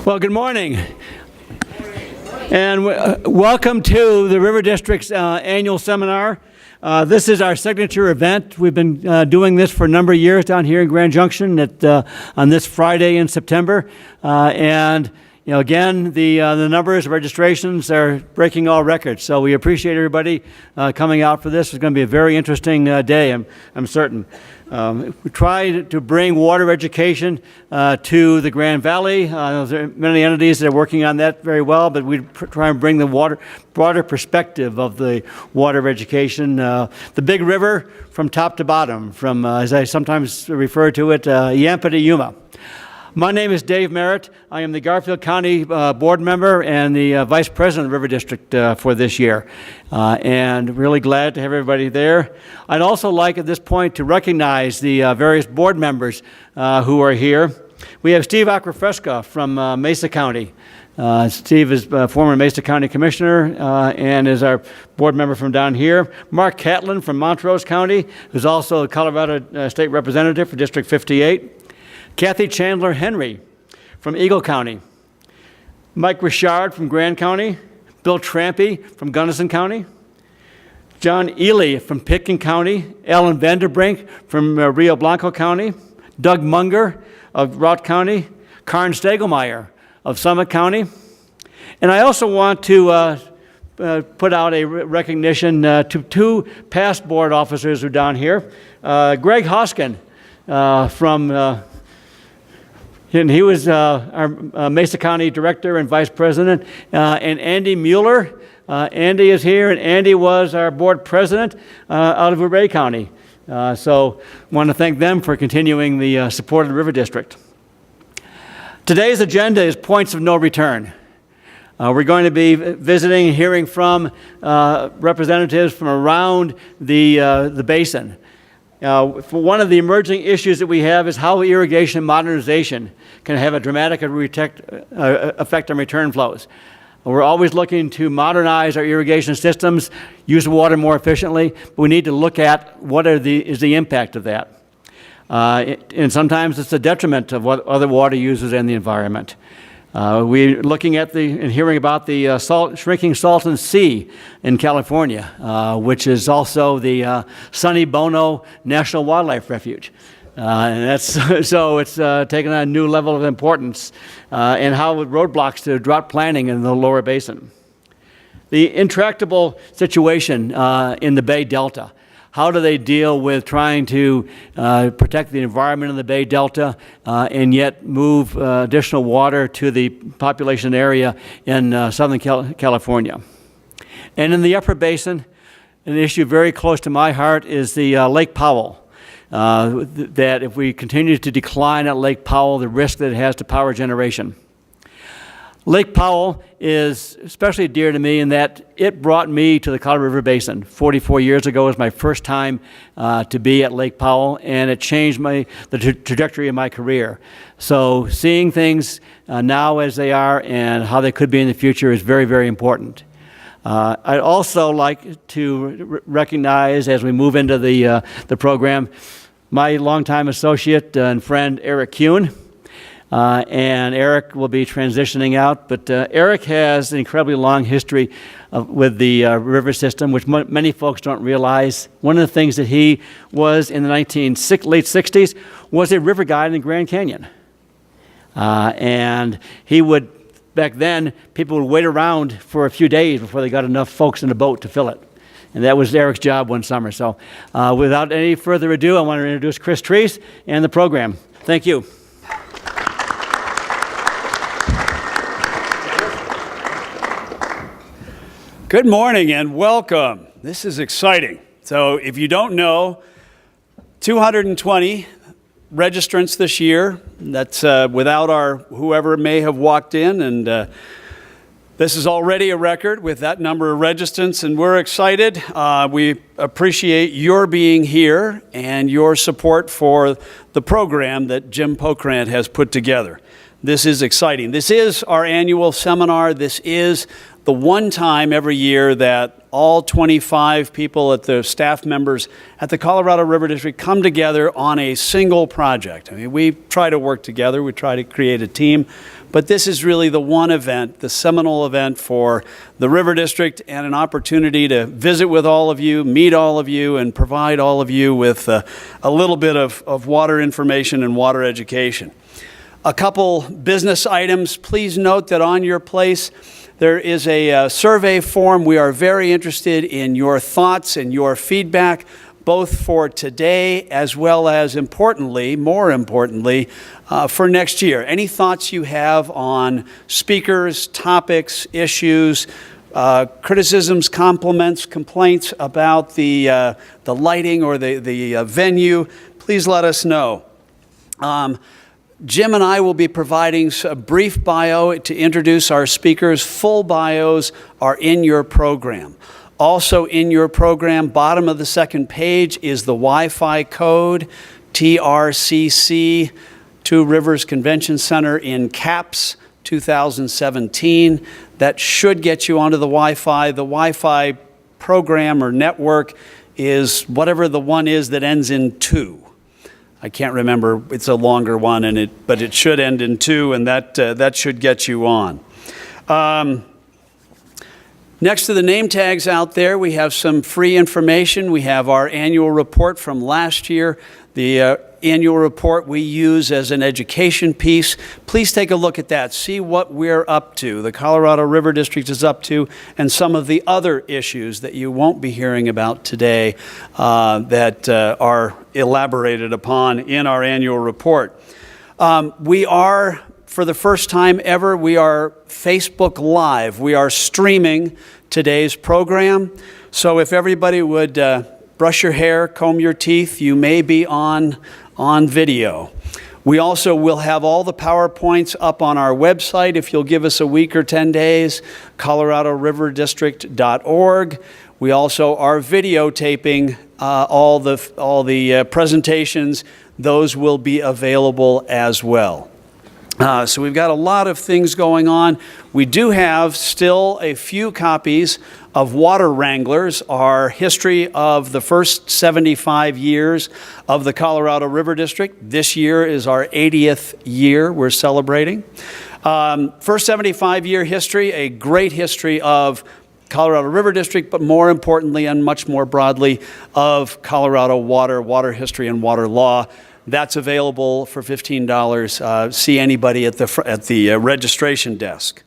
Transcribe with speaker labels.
Speaker 1: Well, good morning. And welcome to the River District's annual seminar. This is our signature event. We've been doing this for a number of years down here in Grand Junction on this Friday in September. And you know, again, the numbers of registrations are breaking all records. So we appreciate everybody coming out for this. It's going to be a very interesting day, I'm certain. We try to bring water education to the Grand Valley. There are many entities that are working on that very well, but we try and bring the broader perspective of the water education. The big river from top to bottom, from, as I sometimes refer to it, Yampa to Yuma. My name is Dave Merritt. I am the Garfield County board member and the vice president of the River District for this year. And really glad to have everybody there. I'd also like at this point to recognize the various board members who are here. We have Steve Acquafresca from Mesa County. Steve is former Mesa County Commissioner and is our board member from down here. Mark Catlin from Montrose County, who's also a Colorado State Representative for District 58. Kathy Chandler Henry from Eagle County. Mike Richard from Grand County. Bill Trampy from Gunnison County. John Ely from Pitkin County. Alan Vanderbrink from Rio Blanco County. Doug Munger of Routt County. Karen Stegelmeyer of Summit County. And I also want to put out a recognition to two past board officers who are down here. Greg Hoskin from and he was our Mesa County Director and Vice President, and Andy Mueller. Andy is here, and Andy was our Board President out of Ouray County. So I want to thank them for continuing the support of the River District. Today's agenda is points of no return. We're going to be visiting and hearing from representatives from around the basin. For one of the emerging issues that we have is how irrigation modernization can have a dramatic effect on return flows. We're always looking to modernize our irrigation systems, use water more efficiently, but we need to look at what is the impact of that. And sometimes it's a detriment of what other water uses in the environment. We're looking at and hearing about the shrinking Salton Sea in California, which is also the Sonny Bono National Wildlife Refuge. And that's so it's taken on a new level of importance, and how roadblocks to drought planning in the lower basin. The intractable situation in the Bay Delta. How do they deal with trying to protect the environment in the Bay Delta and yet move additional water to the population area in Southern California? And in the upper basin, an issue very close to my heart is the Lake Powell. That if we continue to decline at Lake Powell, the risk that it has to power generation. Lake Powell is especially dear to me in that it brought me to the Colorado River Basin. 44 years ago was my first time to be at Lake Powell, and it changed the trajectory of my career. So seeing things now as they are and how they could be in the future is very, very important. I'd also like to recognize, as we move into the program, my longtime associate and friend Eric Kuhn. And Eric will be transitioning out, but Eric has an incredibly long history with the river system, which many folks don't realize. One of the things that he was in the late 60s was a river guide in the Grand Canyon. And he would, back then, people would wait around for a few days before they got enough folks in the boat to fill it. And that was Eric's job one summer. So without any further ado, I want to introduce Chris Treese and the program. Thank you.
Speaker 2: Good morning and welcome. This is exciting. So if you don't know, 220 registrants this year. That's without our whoever may have walked in, and this is already a record with that number of registrants, and we're excited. We appreciate your being here and your support for the program that Jim Pokrant has put together. This is exciting. This is our annual seminar. This is the one time every year that all 25 people at the staff members at the Colorado River District come together on a single project. I mean, we try to work together. We try to create a team, but this is really the one event, the seminal event for the River District, and an opportunity to visit with all of you, meet all of you, and provide all of you with a little bit of water information and water education. A couple business items. Please note that on your place there is a survey form. We are very interested in your thoughts and your feedback, both for today as well as, importantly, more importantly, for next year. Any thoughts you have on speakers, topics, issues, criticisms, compliments, complaints about the lighting or the venue, please let us know. Jim and I will be providing a brief bio to introduce our speakers. Full bios are in your program. Also in your program, bottom of the second page, is the Wi-Fi code, TRCC, Two Rivers Convention Center in caps 2017. That should get you onto the Wi-Fi. The Wi-Fi program or network is whatever the one is that ends in 2. I can't remember, it's a longer one, but it should end in 2, and that should get you on. Next to the name tags out there, we have some free information. We have our annual report from last year. The annual report we use as an education piece. Please take a look at that. See what we're up to, the Colorado River District is up to, and some of the other issues that you won't be hearing about today that are elaborated upon in our annual report. We are, for the first time ever, we are Facebook Live. We are streaming today's program. So if everybody would brush your hair, comb your teeth, you may be on video. We also will have all the PowerPoints up on our website if you'll give us a week or 10 days, coloradoriverdistrict.org. We also are videotaping all the presentations. Those will be available as well. So we've got a lot of things going on. We do have still a few copies of Water Wranglers, our history of the first 75 years of the Colorado River District. This year is our 80th year we're celebrating. First 75-year history, a great history of Colorado River District, but more importantly and much more broadly of Colorado water history and water law. That's available for $15. See anybody at the registration desk.